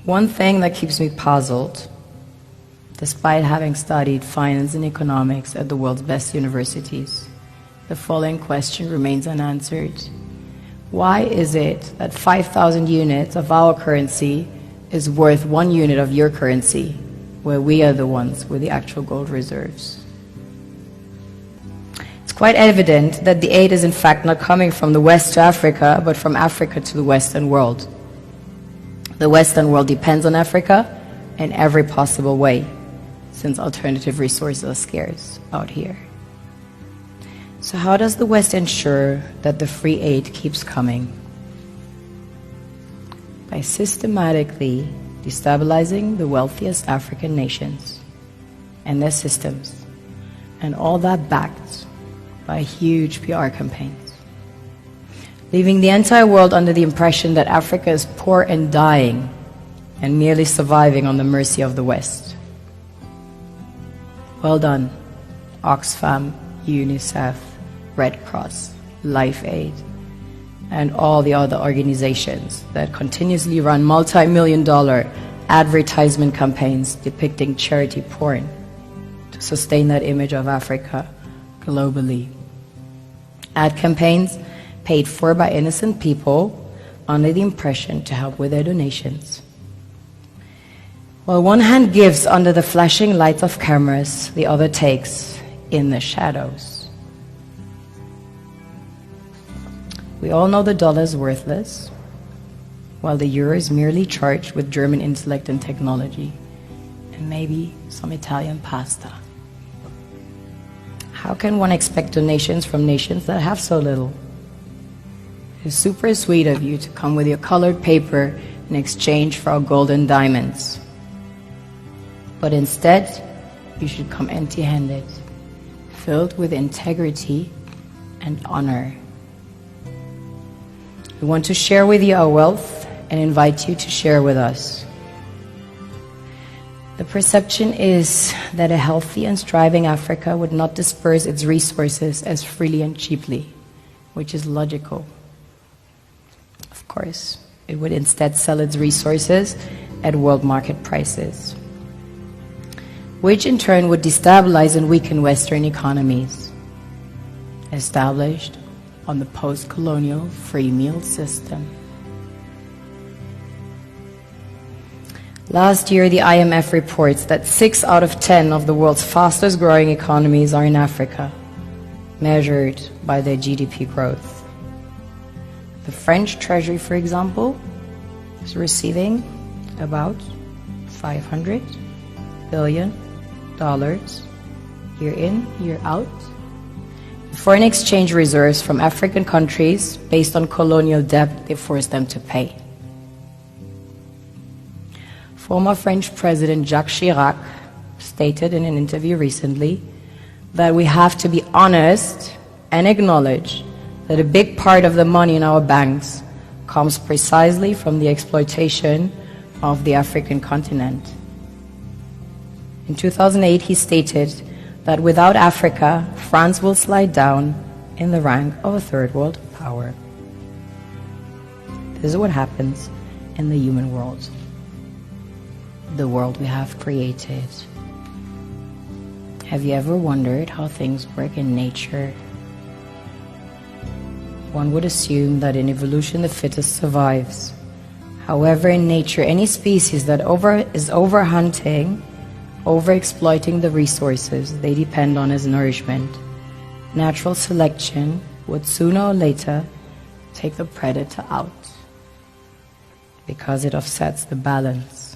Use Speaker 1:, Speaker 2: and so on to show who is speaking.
Speaker 1: One thing that keeps me puzzled, despite having studied finance and economics at the world's best universities, the following question remains unanswered. Why is it that 5,000 units of our currency is worth 1 unit of your currency, where we are the ones with the actual gold reserves? It's quite evident that the aid is in fact not coming from the West to Africa, but from Africa to the Western world. The Western world depends on Africa in every possible way, since alternative resources are scarce out here. So how does the West ensure that the free aid keeps coming? By systematically destabilizing the wealthiest African nations and their systems, and all that backed by huge PR campaigns, leaving the entire world under the impression that Africa is poor and dying and merely surviving on the mercy of the West. Well done, Oxfam, UNICEF, Red Cross, Life Aid, and all the other organizations that continuously run multi-million-dollar advertisement campaigns depicting charity porn to sustain that image of Africa globally. Ad campaigns paid for by innocent people under the impression to help with their donations. While one hand gives under the flashing lights of cameras, the other takes in the shadows. We all know the dollar is worthless, while the euro is merely charged with German intellect and technology, and maybe some Italian pasta. How can one expect donations from nations that have so little? It's super sweet of you to come with your colored paper in exchange for our gold and diamonds. But instead, you should come empty-handed, filled with integrity and honor. We want to share with you our wealth and invite you to share with us. The perception is that a healthy and thriving Africa would not disperse its resources as freely and cheaply, which is logical. Of course, it would instead sell its resources at world market prices, which in turn would destabilize and weaken Western economies, established on the post-colonial free meal system. Last year, the IMF reports that 6 out of 10 of the world's fastest growing economies are in Africa, measured by their GDP growth. The French Treasury, for example, is receiving about $500 billion year in, year out. Foreign exchange reserves from African countries based on colonial debt they forced them to pay. Former French President Jacques Chirac stated in an interview recently that we have to be honest and acknowledge that a big part of the money in our banks comes precisely from the exploitation of the African continent. In 2008, he stated that without Africa, France will slide down in the rank of a third world power. This is what happens in the human world, the world we have created. Have you ever wondered how things work in nature? One would assume that in evolution the fittest survives. However, in nature, any species that is overhunting, overexploiting the resources they depend on as nourishment, natural selection would sooner or later take the predator out, because it offsets the balance.